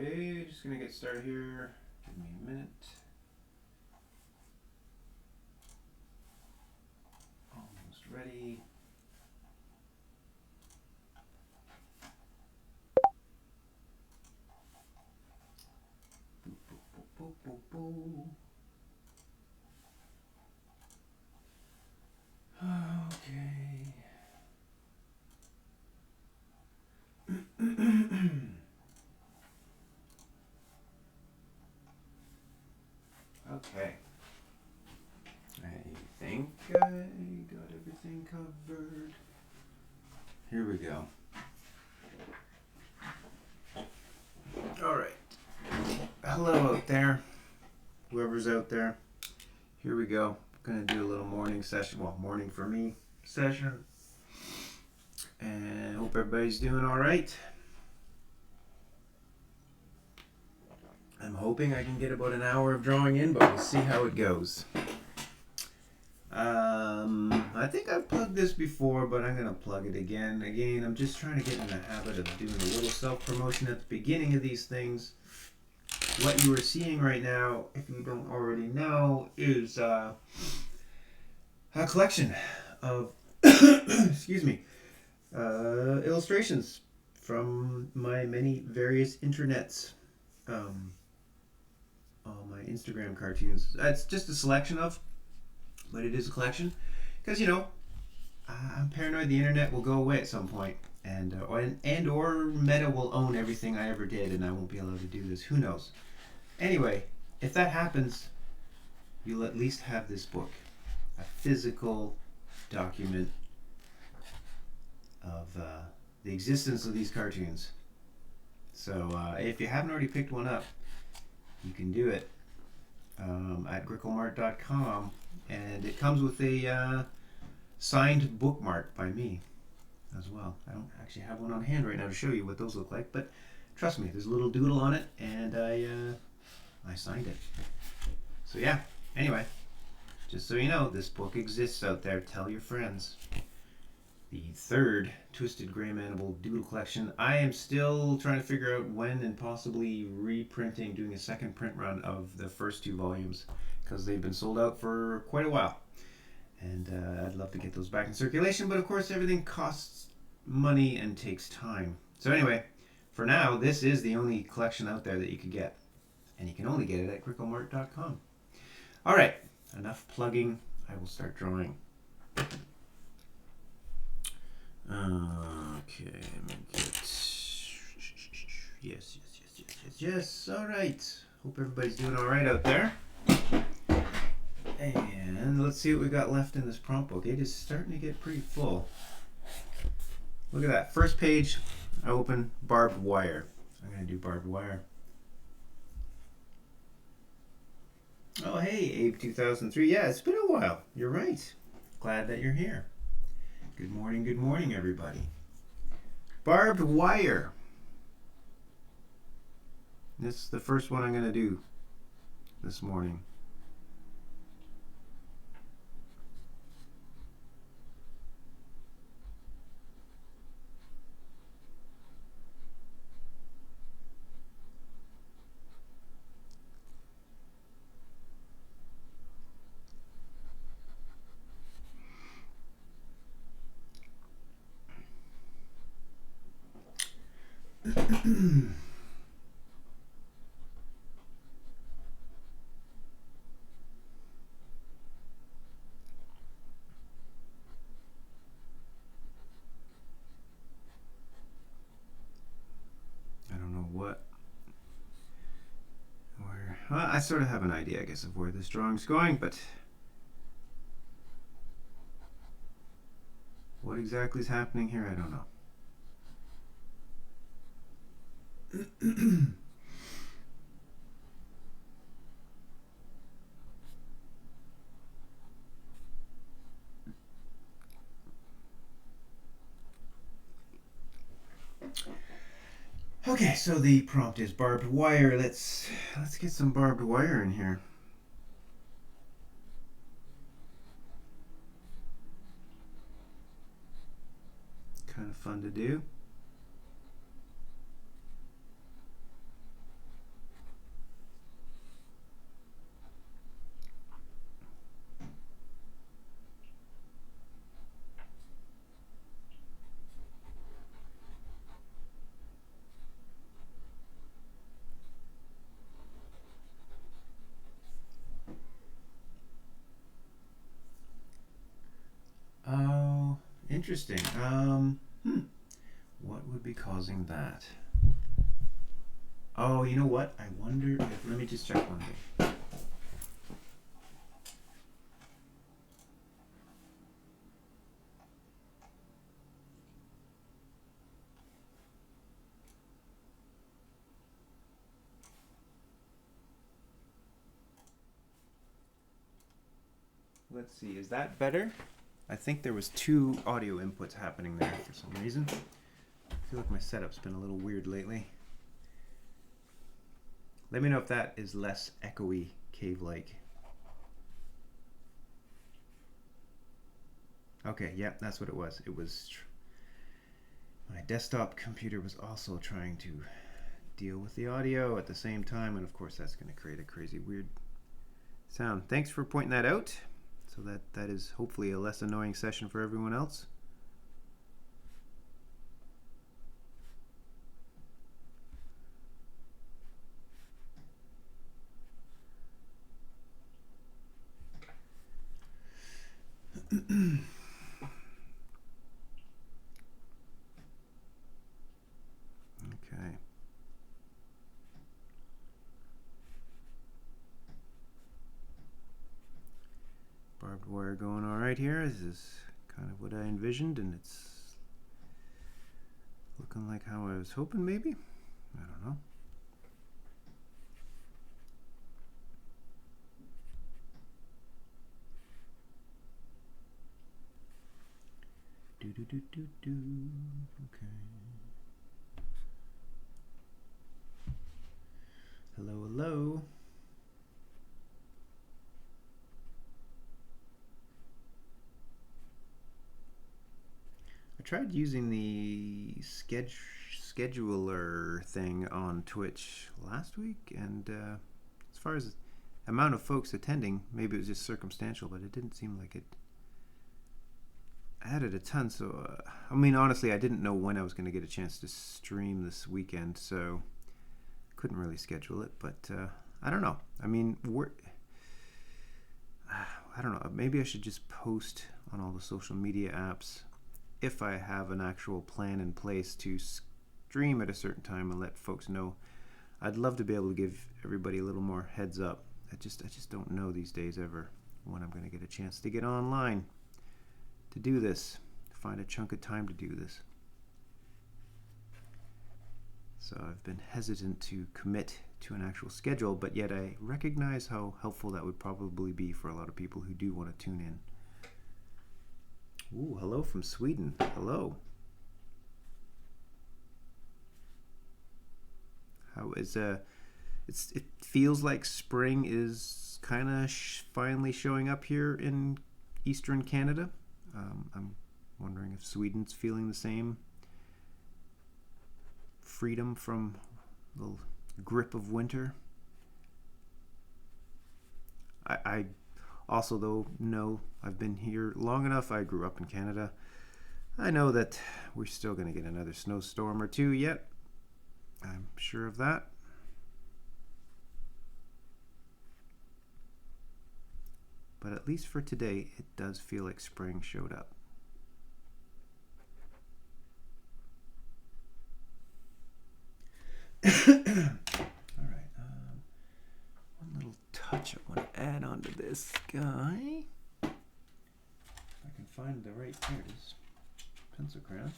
Okay, just gonna get started here. Give me a minute. Almost ready. Boop, boop, boop, boop, boop, boop. Okay. Okay. I think I got everything covered. Here we go. All right. Hello out there, whoever's out there. Here we go. Gonna do a little morning session. Well, morning for me session. And hope everybody's doing all right. I'm hoping I can get about an hour of drawing in, but we'll see how it goes. I think I've plugged this before, but I'm going to plug it again. Again, I'm just trying to get in the habit of doing a little self-promotion at the beginning of these things. What you are seeing right now, if you don't already know, is a collection of excuse me, illustrations from my many various internets. All my Instagram cartoons. It's just a selection of, but it is a collection. Because, you know, I'm paranoid the internet will go away at some point. And or Meta will own everything I ever did and I won't be allowed to do this. Who knows? Anyway, if that happens, you'll at least have this book. A physical document of the existence of these cartoons. So if you haven't already picked one up, you can do it at gricklemart.com, and it comes with a signed bookmark by me as well. I don't actually have one on hand right now to show you what those look like, but trust me, there's a little doodle on it, and I signed it. So yeah, anyway, just so you know, this book exists out there. Tell your friends. The third Twisted Gray Mandible Doodle Collection. I am still trying to figure out when and possibly reprinting, doing a second print run of the first two volumes, because they've been sold out for quite a while. And I'd love to get those back in circulation, but of course everything costs money and takes time. So anyway, for now, this is the only collection out there that you can get. And you can only get it at gricklemart.com. Alright, enough plugging. I will start drawing. Okay, yes. All right. Hope everybody's doing all right out there. And let's see what we got left in this prompt book. It is starting to get pretty full. Look at that. First page, I open barbed wire. I'm going to do barbed wire. Oh, hey, Abe2003. Yeah, it's been a while. You're right. Glad that you're here. Good morning, everybody. Barbed wire. This is the first one I'm going to do this morning. Well, I sort of have an idea, I guess, of where this drawing's going, but what exactly is happening here, I don't know. Okay, so the prompt is barbed wire. Let's get some barbed wire in here. Kind of fun to do. Interesting. What would be causing that? Oh, you know what? I wonder if. Let me just check one thing. Let's see. Is that better? I think there was two audio inputs happening there for some reason. I feel like my setup's been a little weird lately. Let me know if that is less echoey, cave-like. Okay, yeah, that's what it was. It was my desktop computer was also trying to deal with the audio at the same time, and of course that's going to create a crazy weird sound. Thanks for pointing that out, so that is hopefully a less annoying session for everyone else. Okay. Barbed wire going all right here. This is kind of what I envisioned, and it's looking like how I was hoping, maybe? I don't know. Do. Okay. Hello, hello. I tried using the scheduler thing on Twitch last week, and as far as amount of folks attending, maybe it was just circumstantial, but it didn't seem like it added a ton. So I mean, honestly, I didn't know when I was going to get a chance to stream this weekend, so couldn't really schedule it. But I don't know. I mean, I don't know. Maybe I should just post on all the social media apps if I have an actual plan in place to stream at a certain time and let folks know. I'd love to be able to give everybody a little more heads up. I just don't know these days ever when I'm going to get a chance to get online to do this, to find a chunk of time to do this. So I've been hesitant to commit to an actual schedule, but yet I recognize how helpful that would probably be for a lot of people who do want to tune in. Ooh, hello from Sweden. Hello. How is it feels like spring is kind of finally showing up here in eastern Canada. I'm wondering if Sweden's feeling the same. Freedom from the grip of winter. I also, though, know I've been here long enough. I grew up in Canada. I know that we're still going to get another snowstorm or two yet. I'm sure of that. But at least for today, it does feel like spring showed up. All right. One little touch I want to add onto this guy. If I can find the right, there it is, pencil crayon.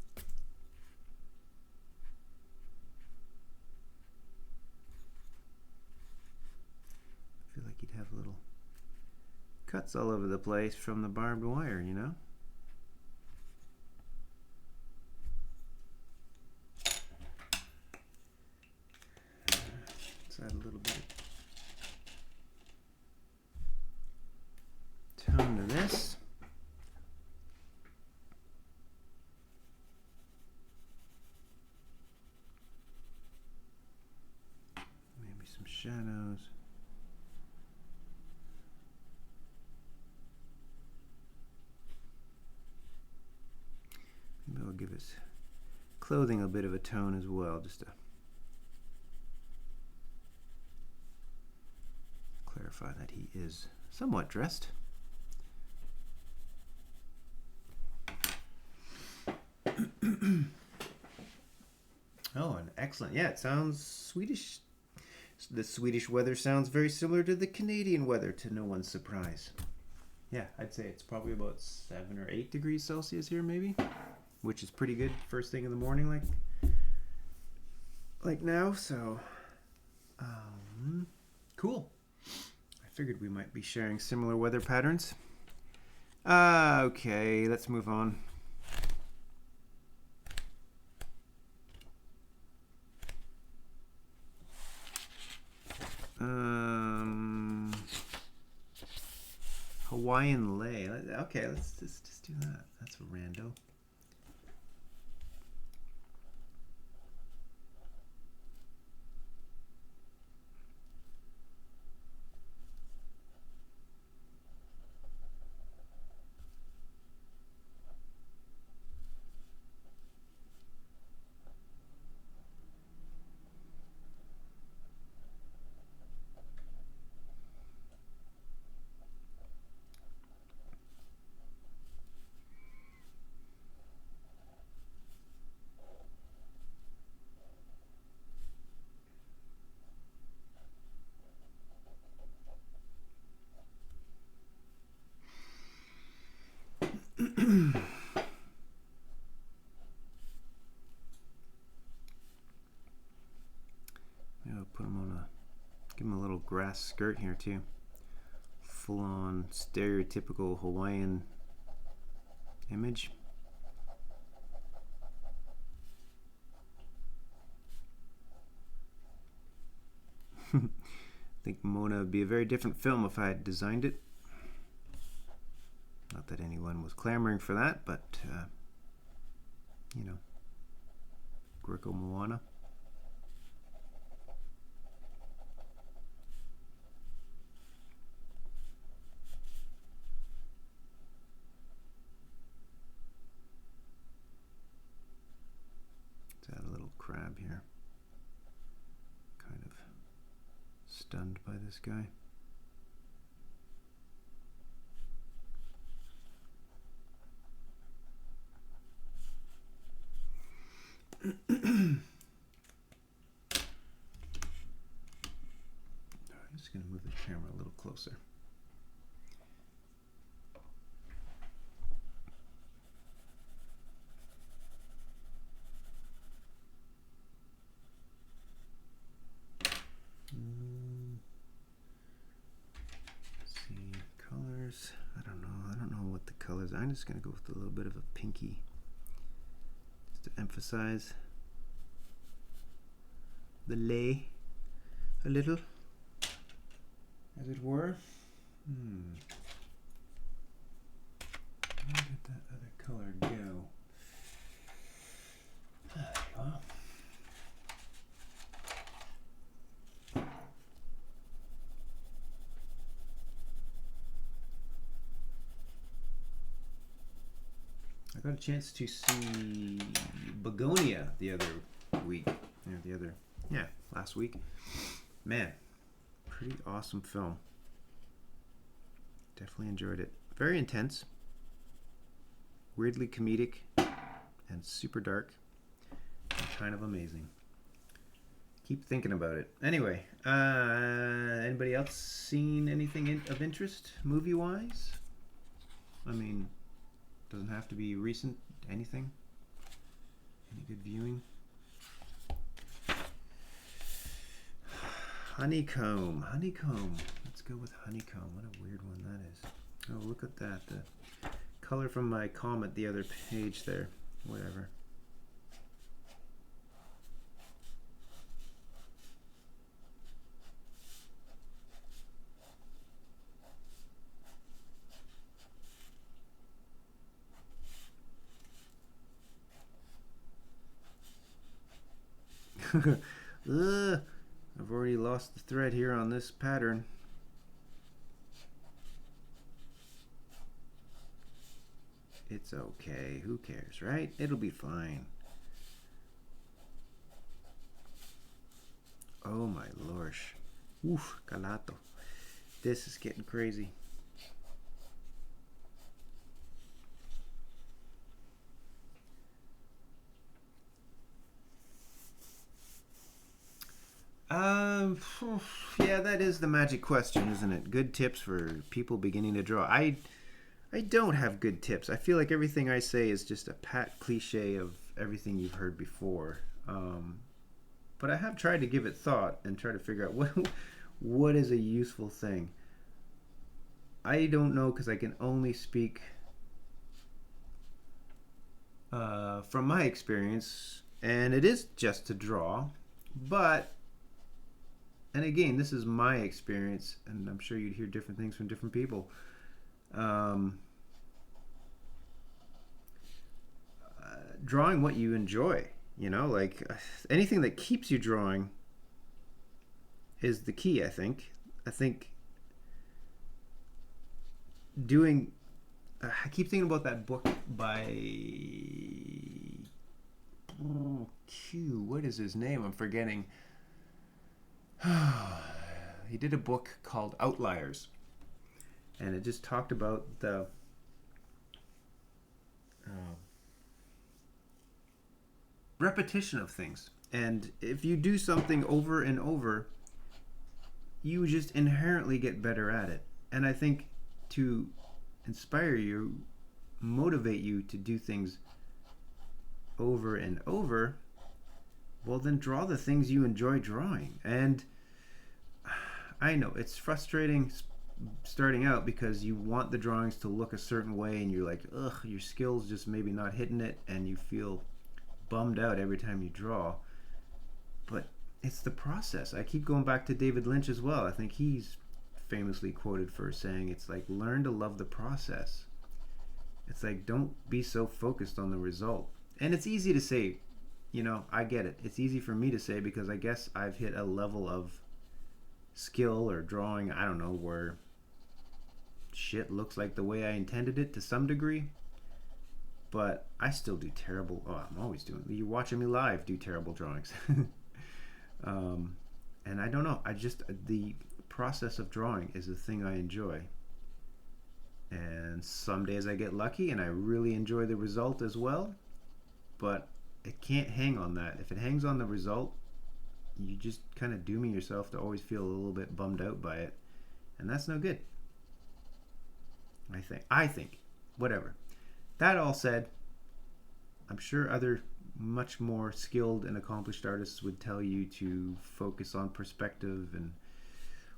I feel like you'd have little cuts all over the place from the barbed wire, you know? Let's add a little bit of tone to this. Maybe some shadows. Maybe I'll give his clothing a bit of a tone as well, just to clarify verify that he is somewhat dressed. Oh, and excellent. Yeah, it sounds Swedish. The Swedish weather sounds very similar to the Canadian weather, to no one's surprise. Yeah, I'd say it's probably about 7 or 8 degrees Celsius here, maybe, which is pretty good first thing in the morning, like now. So, cool. I figured we might be sharing similar weather patterns. Okay, let's move on. Hawaiian lei. Okay, let's just do that. That's a rando. Give him a little grass skirt here too. Full on stereotypical Hawaiian image. I think Mona would be a very different film if I had designed it. Not that anyone was clamoring for that, but you know, Grickle Moana. Let's add a little crab here. Kind of stunned by this guy. I'm just going to move the camera a little closer. See, colors. I don't know what the colors. I'm just going to go with a little bit of a pinky, just to emphasize the lei a little, as it were. Where did that other color go? Well, I got a chance to see Begonia the other week. Last week. Man, pretty awesome film. Definitely enjoyed it. Very intense, weirdly comedic, and super dark, and kind of amazing. Keep thinking about it. Anyway, anybody else seen anything of interest movie-wise? I mean, doesn't have to be recent. Anything? Any good viewing? Honeycomb. Let's go with Honeycomb. What a weird one that is. Oh, look at that. The color from my comment, the other page there. Whatever. I've already lost the thread here on this pattern. It's okay. Who cares, right? It'll be fine. Oh my lorsh. Oof, calato. This is getting crazy. Um, yeah, that is the magic question, isn't it? Good tips for people beginning to draw. I don't have good tips. I feel like everything I say is just a pat cliche of everything you've heard before. But I have tried to give it thought and try to figure out what is a useful thing. I don't know because I can only speak from my experience, and it is just to draw. But, and again, this is my experience, and I'm sure you'd hear different things from different people. Drawing what you enjoy, like anything that keeps you drawing is the key. I think doing I keep thinking about that book by Q. What is his name? I'm forgetting. He did a book called Outliers, and it just talked about the repetition of things. And if you do something over and over, you just inherently get better at it. And I think to inspire you, motivate you to do things over and over, well, then draw the things you enjoy drawing. And I know it's frustrating starting out because you want the drawings to look a certain way, and you're like, ugh, your skills just maybe not hitting it, and you feel bummed out every time you draw. But it's the process. I keep going back to David Lynch as well. I think he's famously quoted for saying, it's like, learn to love the process. It's like, don't be so focused on the result. And it's easy to say, I get it. It's easy for me to say because I guess I've hit a level of skill or drawing, I don't know, where shit looks like the way I intended it to some degree. But I still do terrible. Oh, I'm always doing. You're watching me live do terrible drawings. And I don't know. The process of drawing is the thing I enjoy. And some days I get lucky and I really enjoy the result as well. But it can't hang on that. If it hangs on the result, you just kind of dooming yourself to always feel a little bit bummed out by it. And that's no good. I think. Whatever. That all said, I'm sure other much more skilled and accomplished artists would tell you to focus on perspective and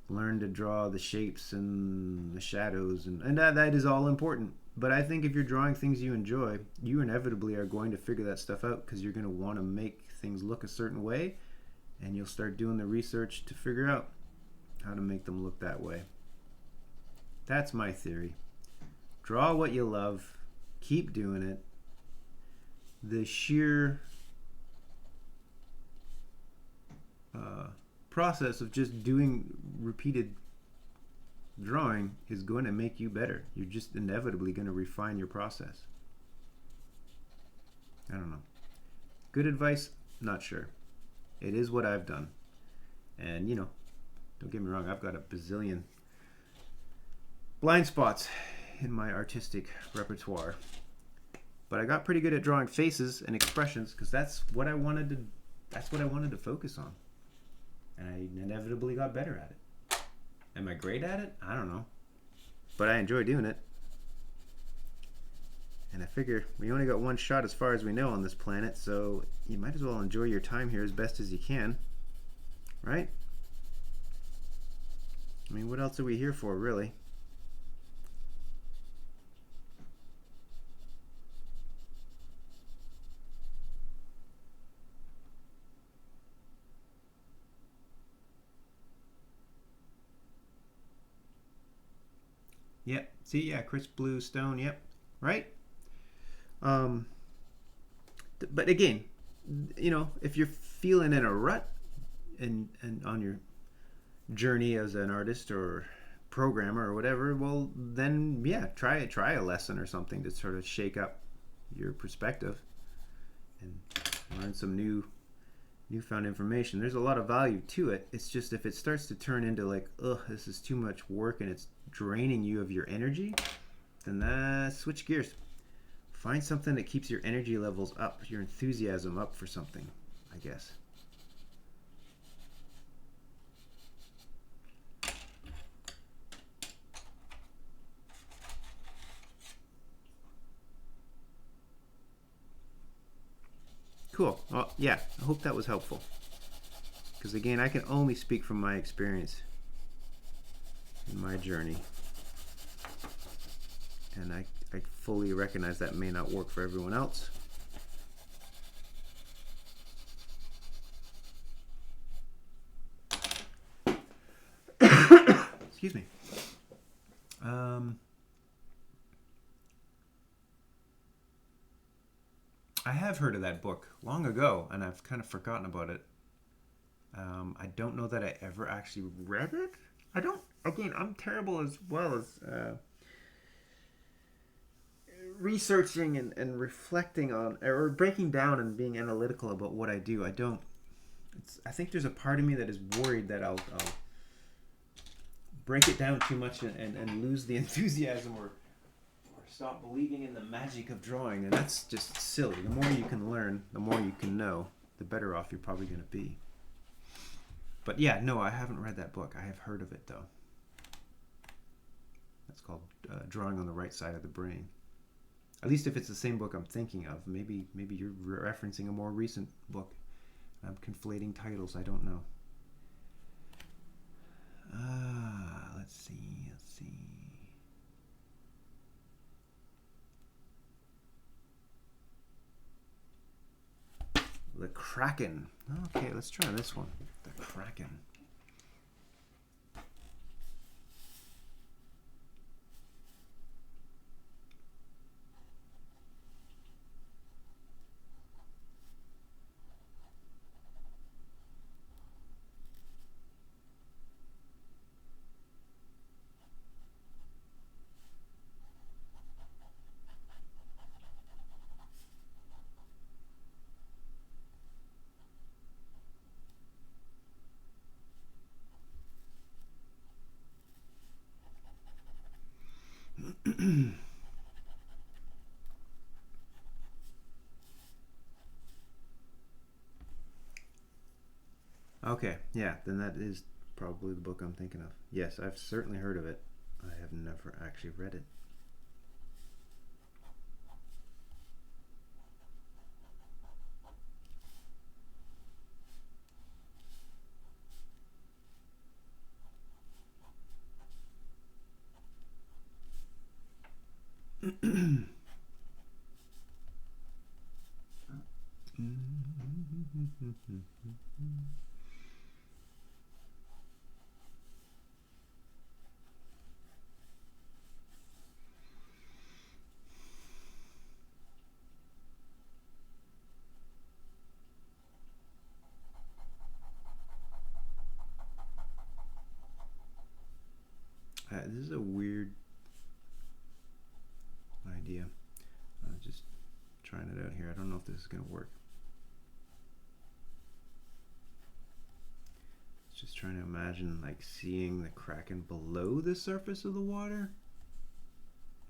learn to draw the shapes and the shadows, and that is all important. But I think if you're drawing things you enjoy, you inevitably are going to figure that stuff out because you're going to want to make things look a certain way, and you'll start doing the research to figure out how to make them look that way. That's my theory. Draw what you love. Keep doing it. The sheer process of just doing repeated drawing is going to make you better. You're just inevitably going to refine your process. I don't know. Good advice? Not sure. It is what I've done. And, don't get me wrong, I've got a bazillion blind spots in my artistic repertoire. But I got pretty good at drawing faces and expressions because that's what I wanted to focus on. And I inevitably got better at it. Am I great at it? I don't know. But I enjoy doing it. And I figure we only got one shot as far as we know on this planet, so you might as well enjoy your time here as best as you can. Right? I mean, what else are we here for, really? Yep. See, yeah, crisp blue stone. Yep. Right. But again, if you're feeling in a rut and on your journey as an artist or programmer or whatever, well, then yeah, try a lesson or something to sort of shake up your perspective and learn some new newfound information. There's a lot of value to it. It's just if it starts to turn into like, ugh, this is too much work and it's draining you of your energy, then switch gears. Find something that keeps your energy levels up, your enthusiasm up for something, I guess. Cool. Well, yeah, I hope that was helpful. Because again, I can only speak from my experience in my journey. And I fully recognize that may not work for everyone else. Excuse me. I have heard of that book long ago, and I've kind of forgotten about it. I don't know that I ever actually read it. I don't. Again, I'm terrible as well as researching and reflecting on, or breaking down and being analytical about what I do. I don't. I think there's a part of me that is worried that I'll break it down too much and lose the enthusiasm or stop believing in the magic of drawing, and that's just silly. The more you can learn, the more you can know, the better off you're probably going to be. But yeah, no, I haven't read that book. I have heard of it though. That's called Drawing on the Right Side of the Brain. At least if it's the same book I'm thinking of. Maybe you're referencing a more recent book. I'm conflating titles. I don't know. Let's see. The Kraken. Okay, let's try this one. The Kraken. Okay, yeah, then that is probably the book I'm thinking of. Yes, I've certainly heard of it. I have never actually read it. This is a weird idea. I'm just trying it out here. I don't know if this is going to work. Just trying to imagine like seeing the Kraken below the surface of the water.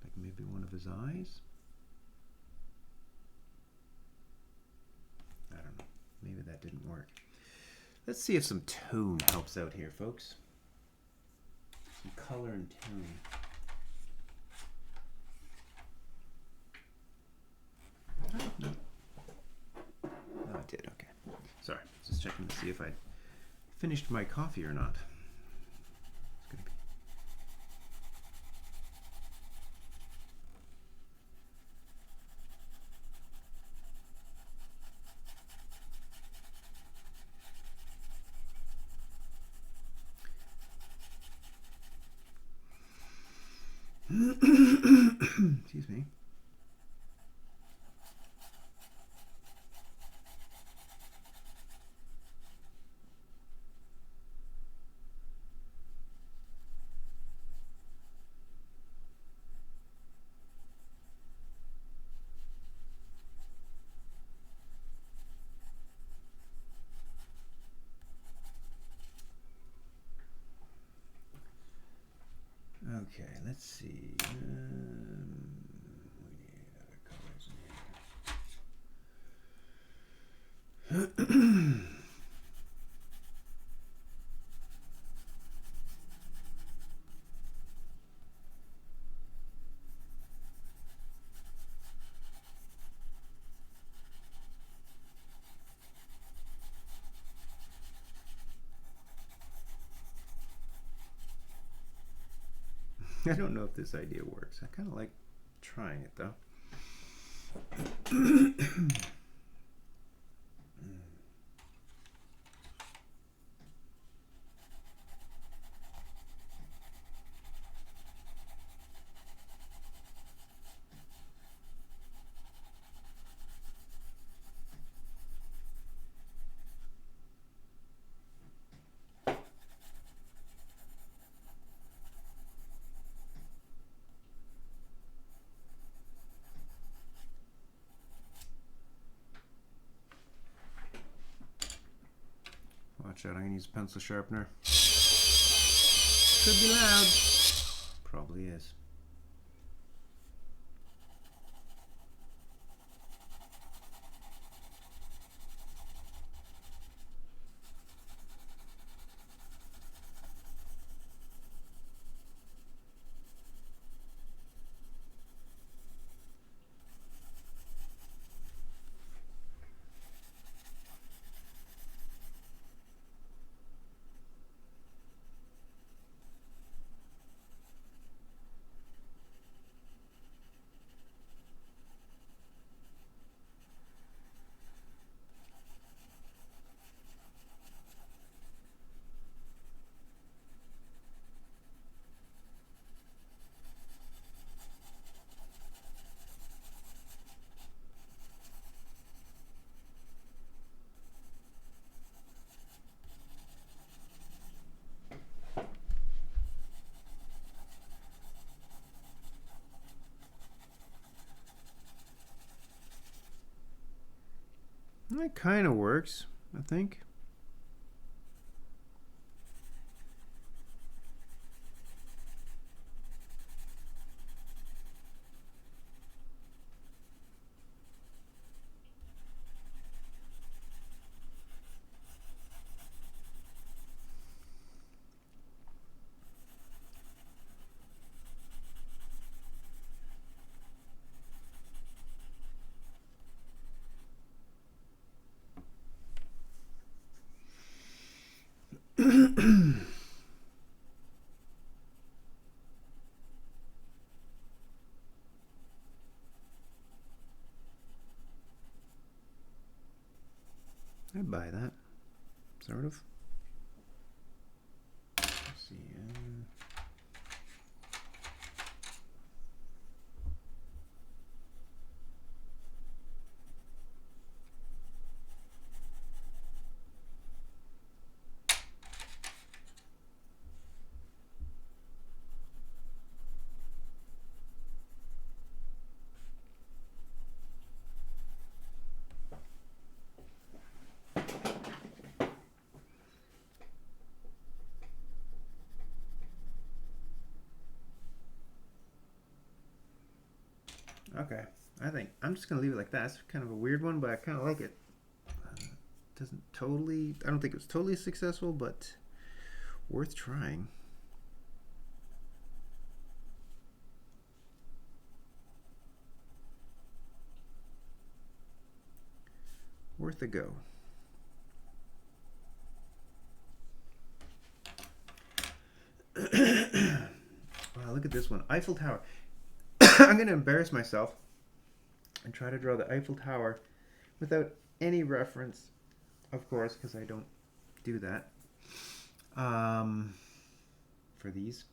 Like maybe one of his eyes. I don't know. Maybe that didn't work. Let's see if some tone helps out here, folks. Some color and tone. No. No, I did. Okay. Sorry. Just checking to see if I finished my coffee or not. It's gonna be. Excuse me. Okay, let's see. We need other colors in here. I don't know if this idea works. I kind of like trying it though. Watch out, I'm gonna use a pencil sharpener. Could be loud. Probably is. That kind of works, I think. I buy that, sort of. Let's see. Okay, I think I'm just gonna leave it like that. It's kind of a weird one, but I kind of like it. Doesn't totally. I don't think it's totally successful, but worth trying. Worth a go. Wow, look at this one, Eiffel Tower. I'm gonna embarrass myself and try to draw the Eiffel Tower without any reference, of course, because I don't do that for these.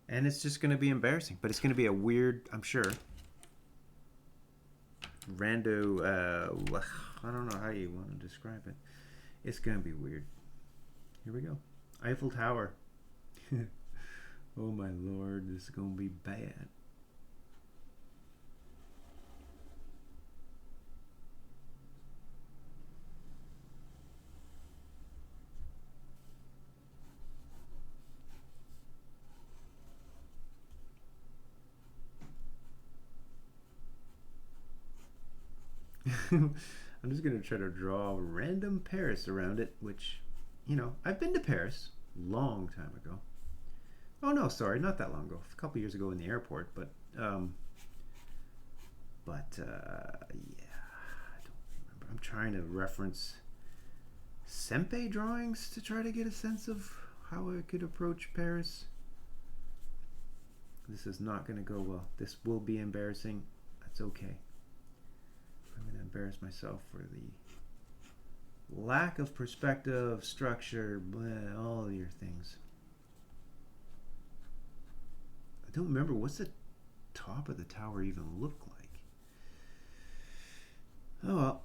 And it's just going to be embarrassing, but it's going to be a weird, I'm sure, rando, I don't know how you want to describe it. It's going to be weird. Here we go. Eiffel Tower. Oh my lord, this is going to be bad. I'm just going to try to draw random Paris around it, which, I've been to Paris a long time ago. Oh no, sorry, not that long ago. A couple years ago in the airport, yeah, I don't remember. I'm trying to reference Sempe drawings to try to get a sense of how I could approach Paris. This is not going to go well. This will be embarrassing. That's okay. I'm going to embarrass myself for the lack of perspective, structure, all your things. I don't remember, what's the top of the tower even look like? Oh well.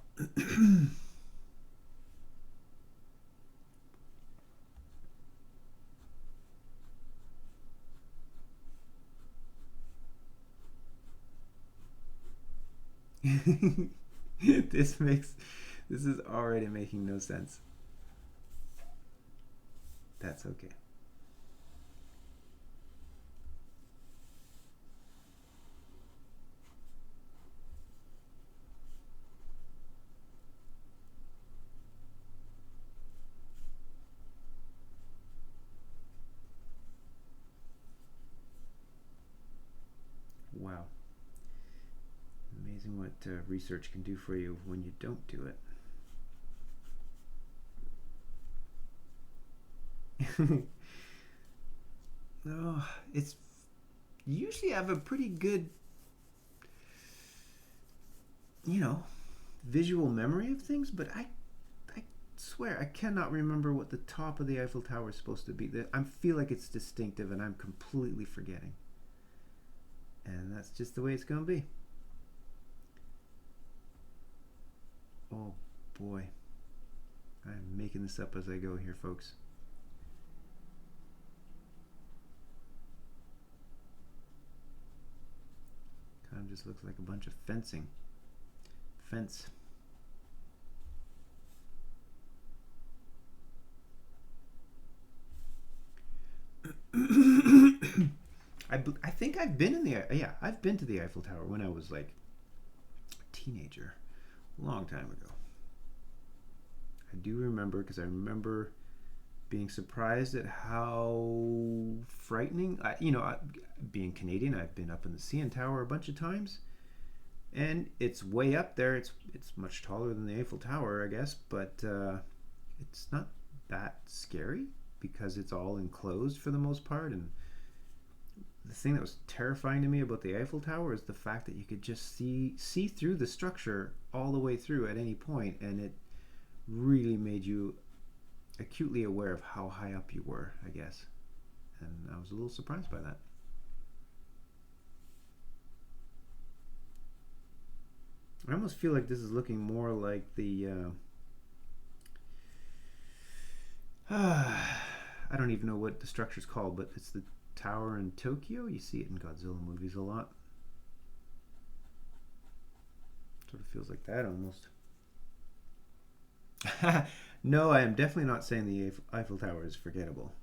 This is already making no sense. That's okay. Wow. Amazing what research can do for you when you don't do it. No, it's usually I have a pretty good, visual memory of things, but I swear I cannot remember what the top of the Eiffel Tower is supposed to be. I feel like it's distinctive, and I'm completely forgetting. And that's just the way it's going to be. Oh boy. I'm making this up as I go here, folks. Kind of just looks like a bunch of fencing. Fence. I think I've been I've been to the Eiffel Tower when I was like a teenager, a long time ago. I do remember, because I remember being surprised at how frightening. Being Canadian, I've been up in the CN Tower a bunch of times, and it's way up there. It's much taller than the Eiffel Tower, I guess, but it's not that scary because it's all enclosed for the most part. And the thing that was terrifying to me about the Eiffel Tower is the fact that you could just see through the structure all the way through at any point, and it really made you acutely aware of how high up you were, I guess. And I was a little surprised by that. I almost feel like this is looking more like the I don't even know what the structure's called, but it's the tower in Tokyo. You see it in Godzilla movies a lot. Sort of feels like that almost. No, I am definitely not saying the Eiffel Tower is forgettable.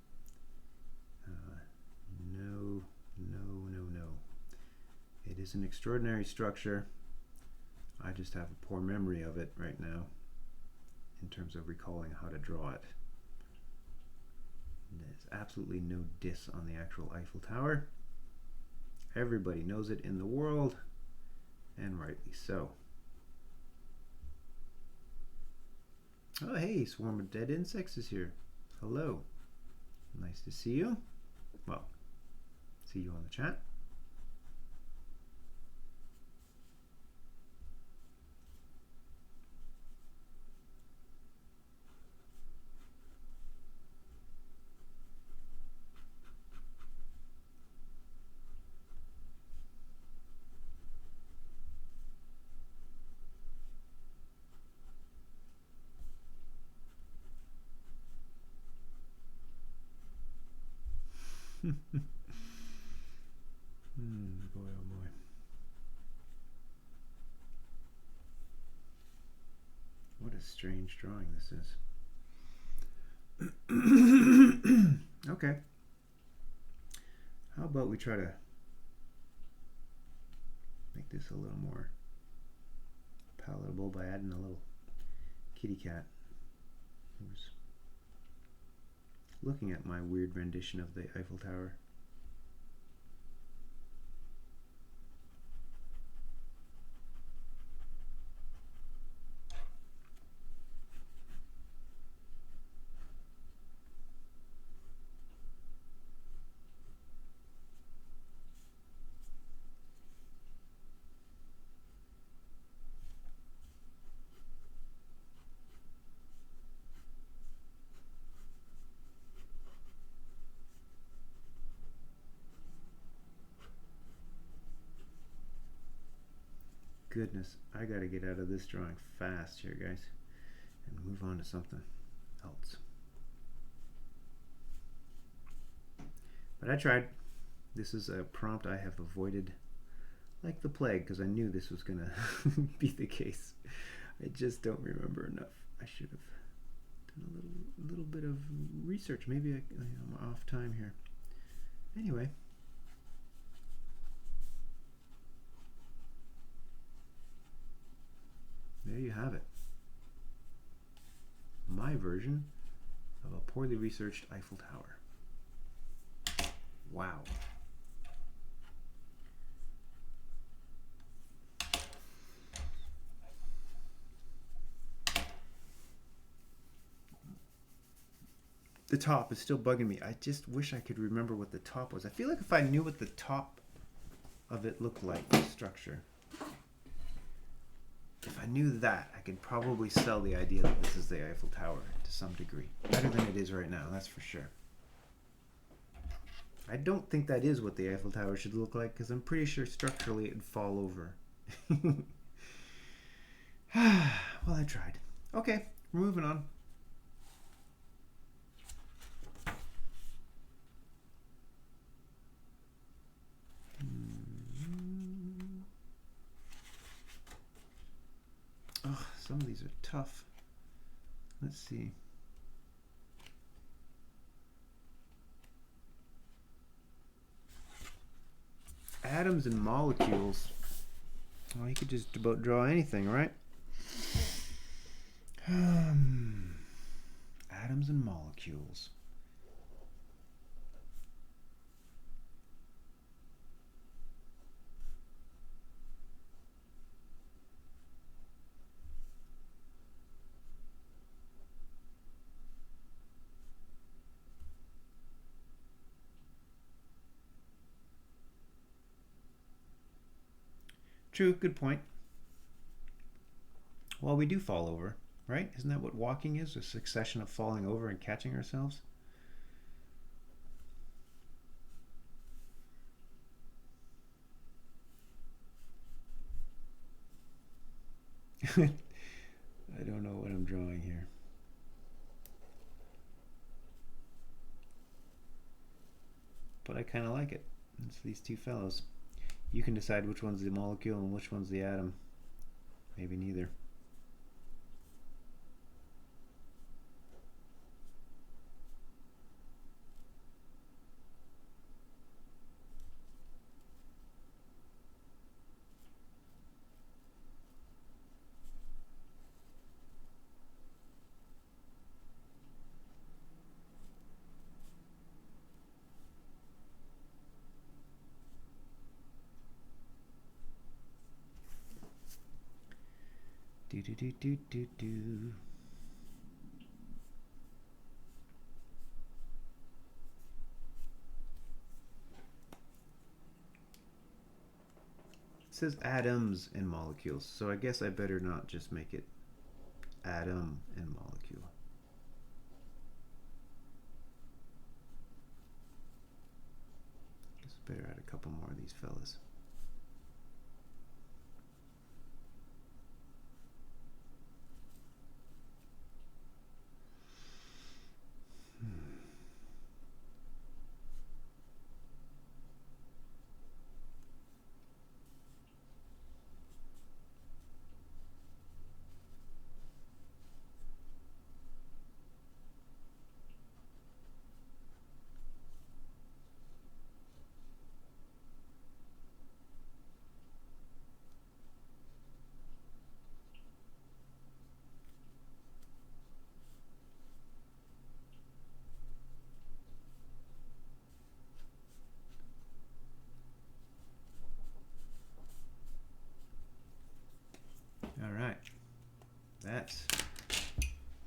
No, no, no, no. It is an extraordinary structure. I just have a poor memory of it right now in terms of recalling how to draw it. There's absolutely no diss on the actual Eiffel Tower. Everybody knows it in the world, and rightly so. Oh hey, Swarm of Dead Insects is here. Hello. Nice to see you. Well, see you on the chat. Boy, oh boy. What a strange drawing this is. Okay. How about we try to make this a little more palatable by adding a little kitty cat who's looking at my weird rendition of the Eiffel Tower. Goodness, I gotta get out of this drawing fast here, guys, and move on to something else. But I tried. This is a prompt I have avoided like the plague because I knew this was gonna be the case. I just don't remember enough. I should have done a little bit of research. Maybe I'm off time here. Anyway. There you have it. My version of a poorly researched Eiffel Tower. Wow. The top is still bugging me. I just wish I could remember what the top was. I feel like if I knew what the top of it looked like, the structure, if I knew that, I could probably sell the idea that this is the Eiffel Tower to some degree. Better than it is right now, that's for sure. I don't think that is what the Eiffel Tower should look like because I'm pretty sure structurally it'd fall over. Well, I tried. Okay, we're moving on. Oh, some of these are tough. Let's see. Atoms and molecules. Well, you could just about draw anything, right? Atoms and molecules. True, good point. Well, we do fall over, right? Isn't that what walking is? A succession of falling over and catching ourselves? I don't know what I'm drawing here. But I kind of like it. It's these two fellows. You can decide which one's the molecule and which one's the atom. Maybe neither. Do do do do do do. It says atoms and molecules, so I guess I better not just make it atom and molecule. Guess I better add a couple more of these fellas.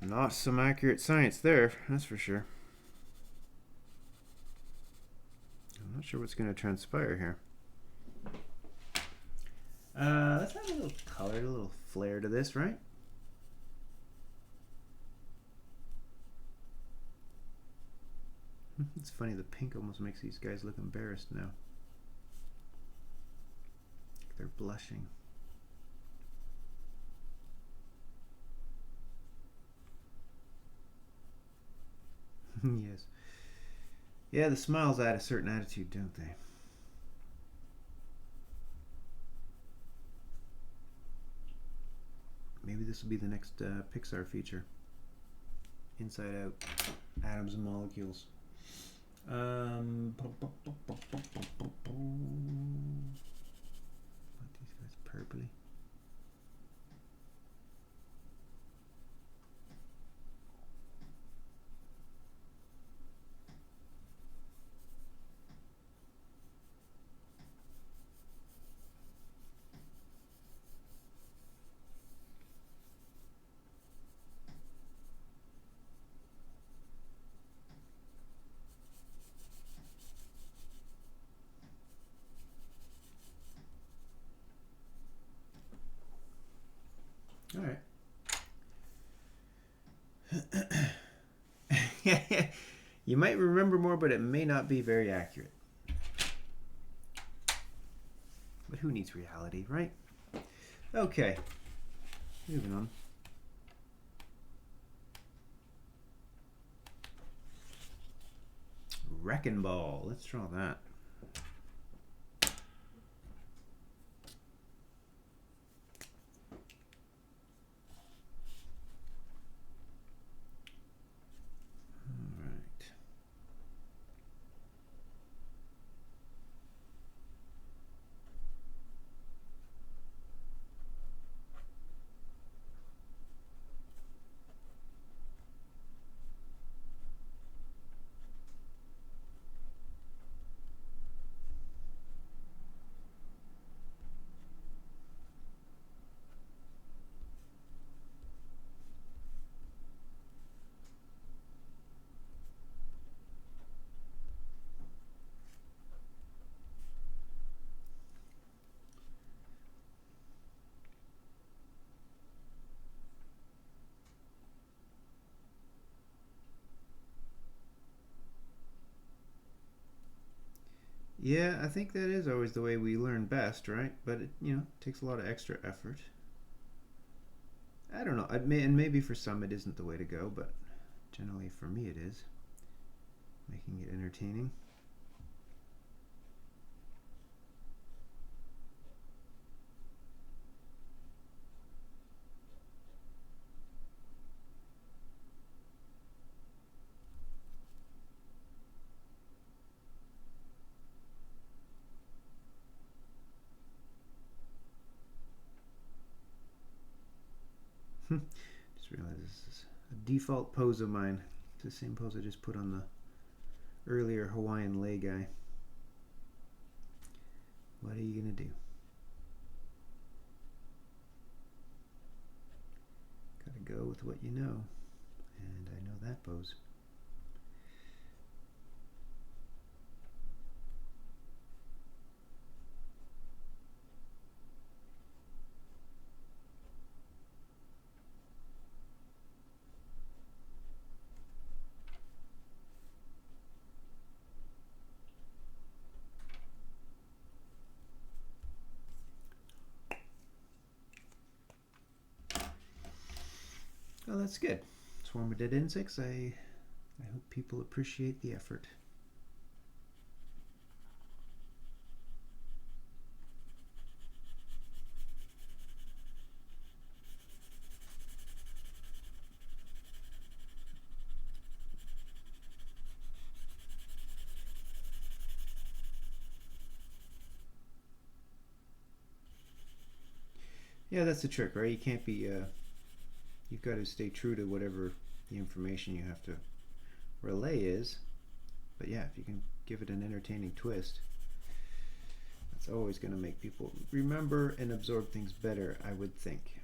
Not some accurate science there, that's for sure. I'm not sure what's going to transpire here. Let's have a little color, a little flair to this, right? It's funny, the pink almost makes these guys look embarrassed now. They're blushing. Yes. Yeah, the smiles add a certain attitude, don't they? Maybe this will be the next Pixar feature. Inside Out, Atoms and Molecules. What these guys purpley? All right. You might remember more, but it may not be very accurate. But who needs reality, right? Okay. Moving on. Wrecking Ball. Let's draw that. Yeah, I think that is always the way we learn best, right? But it, takes a lot of extra effort. I don't know. And maybe for some it isn't the way to go, but generally for me it is. Making it entertaining. Just realized this is a default pose of mine. It's the same pose I just put on the earlier Hawaiian lei guy. What are you gonna do? Gotta go with what you know. And I know that pose. Oh, that's good. Swarm of dead insects. I hope people appreciate the effort. Yeah, that's the trick, right? You can't be you've got to stay true to whatever the information you have to relay is. But yeah, if you can give it an entertaining twist, that's always going to make people remember and absorb things better, I would think.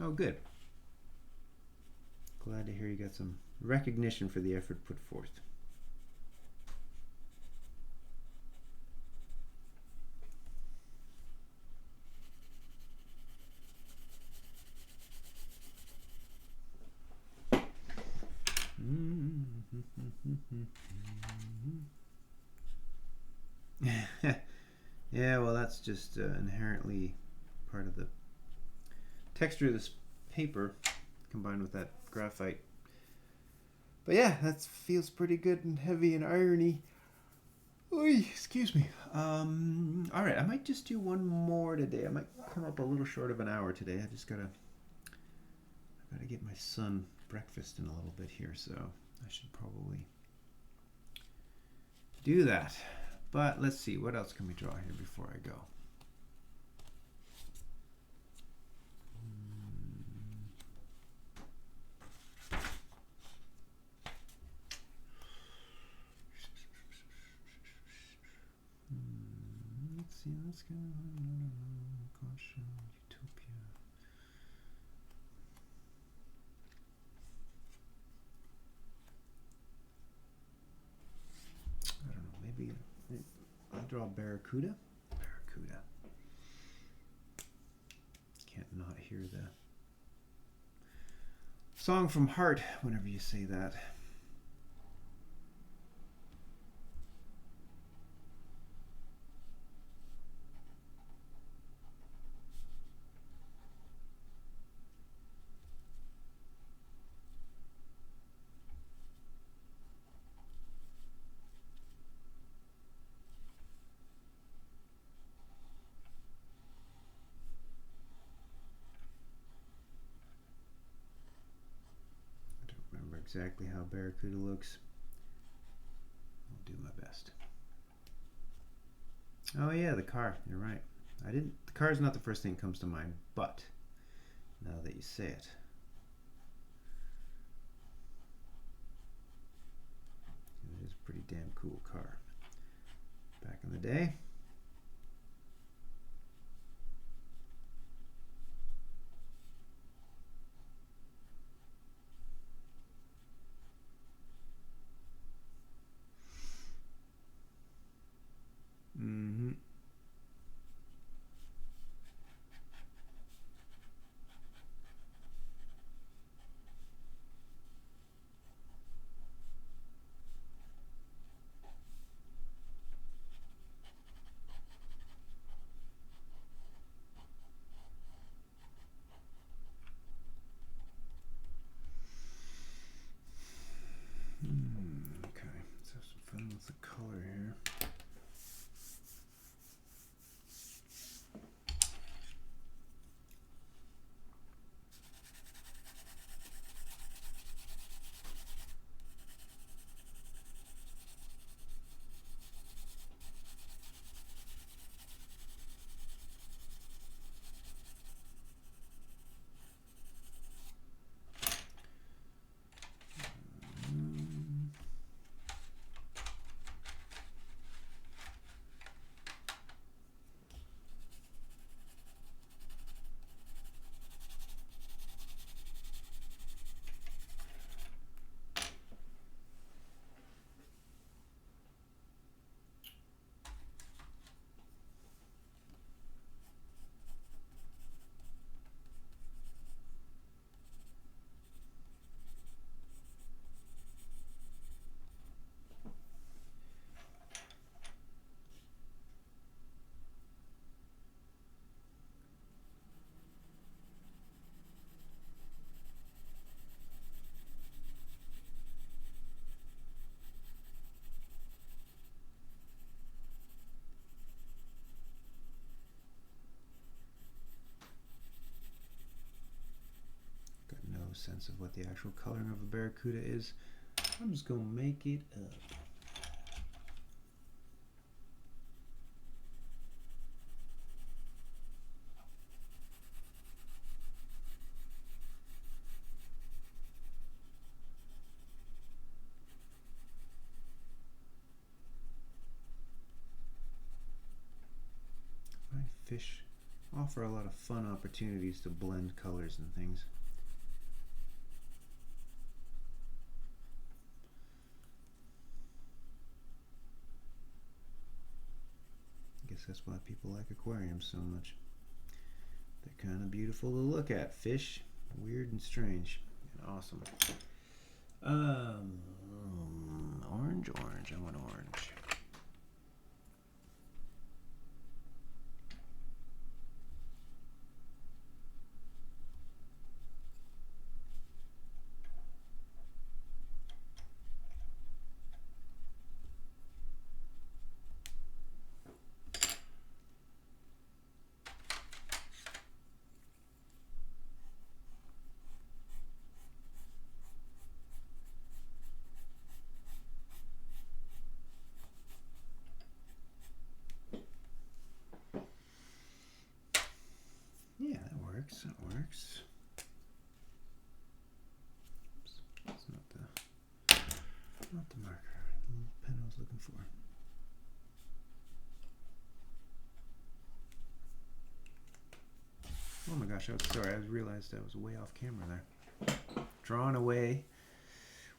Oh, good. Glad to hear you got some recognition for the effort put forth. Yeah, well, that's just inherently part of the texture of this paper combined with that graphite. But yeah, that feels pretty good and heavy and irony. Oy, excuse me. All right, I might just do one more today. I might come up a little short of an hour today. I gotta get my son breakfast in a little bit here, so I should probably do that. But let's see, what else can we draw here before I go? Let's see, let's go. Caution, utopia. I don't know, maybe I'll draw Barracuda. Barracuda. Can't not hear the song from Heart whenever you say that. Exactly how Barracuda looks. I'll do my best. Oh yeah, the car. You're right. The car is not the first thing that comes to mind, but now that you say it, it is a pretty damn cool car. Back in the day. Okay, let's have some fun with the color here. Sense of what the actual coloring of a Barracuda is. I'm just gonna make it up. My fish offer a lot of fun opportunities to blend colors and things. I guess that's why people like aquariums so much. They're kind of beautiful to look at. Fish, weird and strange and awesome. Orange. I want orange. Yeah, that works. Oops, that's not the marker. The little pen I was looking for. Oh my gosh, sorry. I realized I was way off camera there. Drawn away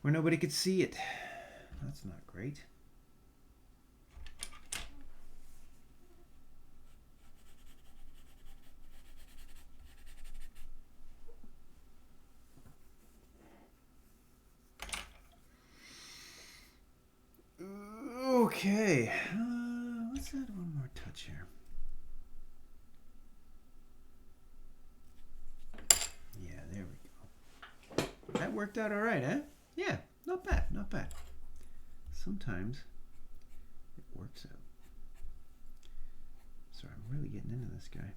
where nobody could see it. That's not great. Okay, let's add one more touch here. Yeah, there we go. That worked out all right, eh? Yeah, not bad. Sometimes it works out. Sorry, I'm really getting into this guy.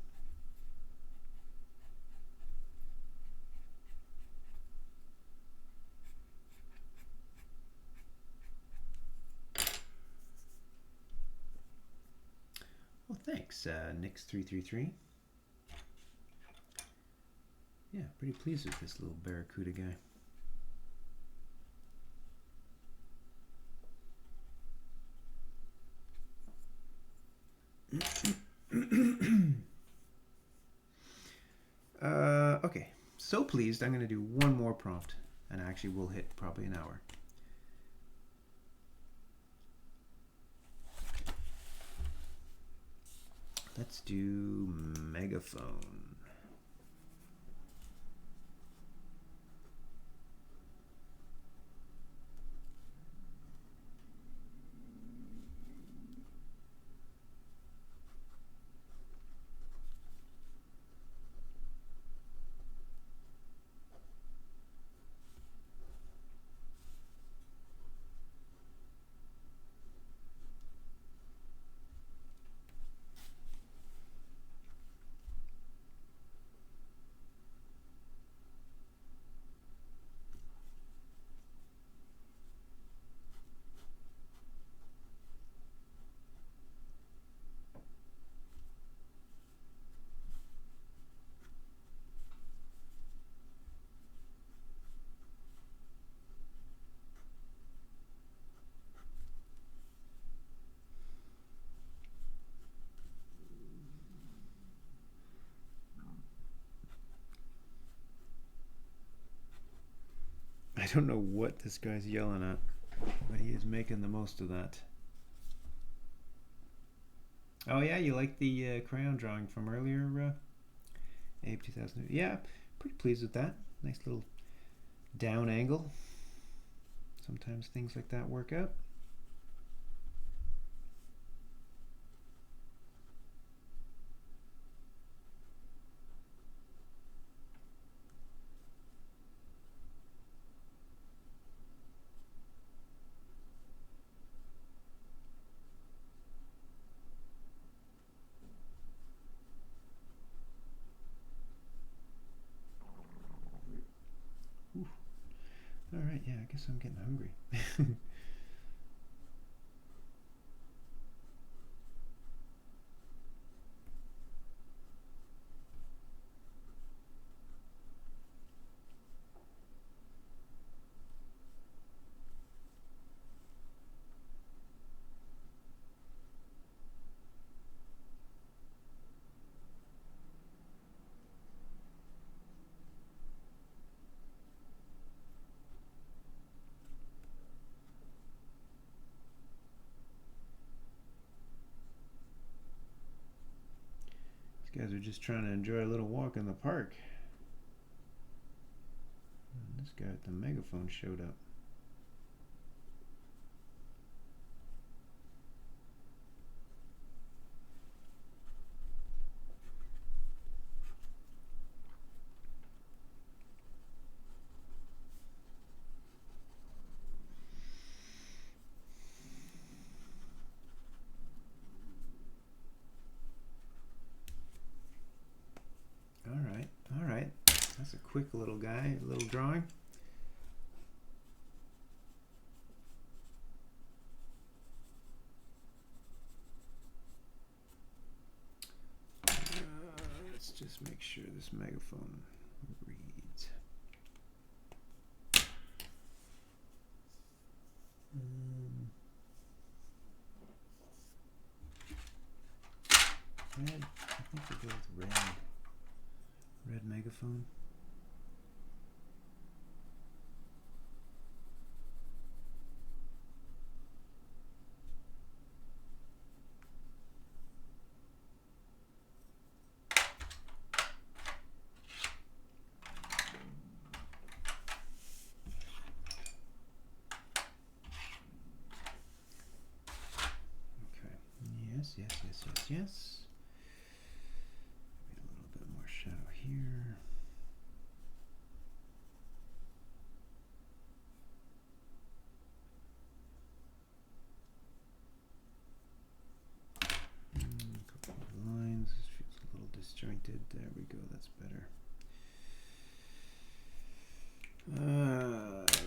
Well, thanks, Nix333. Yeah, pretty pleased with this little barracuda guy. Okay, so pleased I'm going to do one more prompt, and actually we'll hit probably an hour. Let's do megaphone. I don't know what this guy's yelling at, but he is making the most of that. Oh yeah, you like the crayon drawing from earlier, Abe 2000? Yeah, pretty pleased with that. Nice little down angle. Sometimes things like that work out. Ooh. All right, yeah, I guess I'm getting hungry. are just trying to enjoy a little walk in the park. And this guy with the megaphone showed up. All right. That's a quick little guy, little drawing. Let's just make sure this megaphone reads. Red. I think we go with red. Red megaphone. Okay. Yes. Maybe a little bit more shadow here. A couple of lines. This feels a little disjointed. There we go. That's better.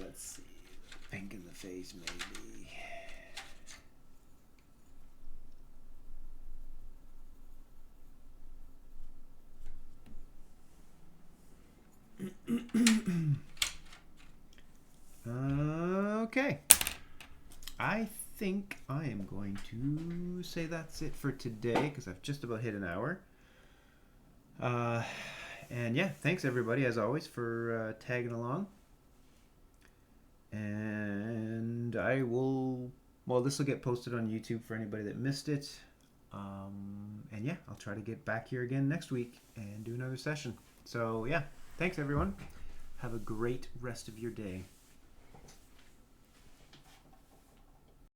Let's see. Pink in the face, maybe. Okay. I think I am going to say that's it for today because I've just about hit an hour. And yeah, thanks everybody as always for tagging along. And I will, well, this will get posted on YouTube for anybody that missed it. And yeah, I'll try to get back here again next week and do another session. So yeah, thanks everyone. Have a great rest of your day.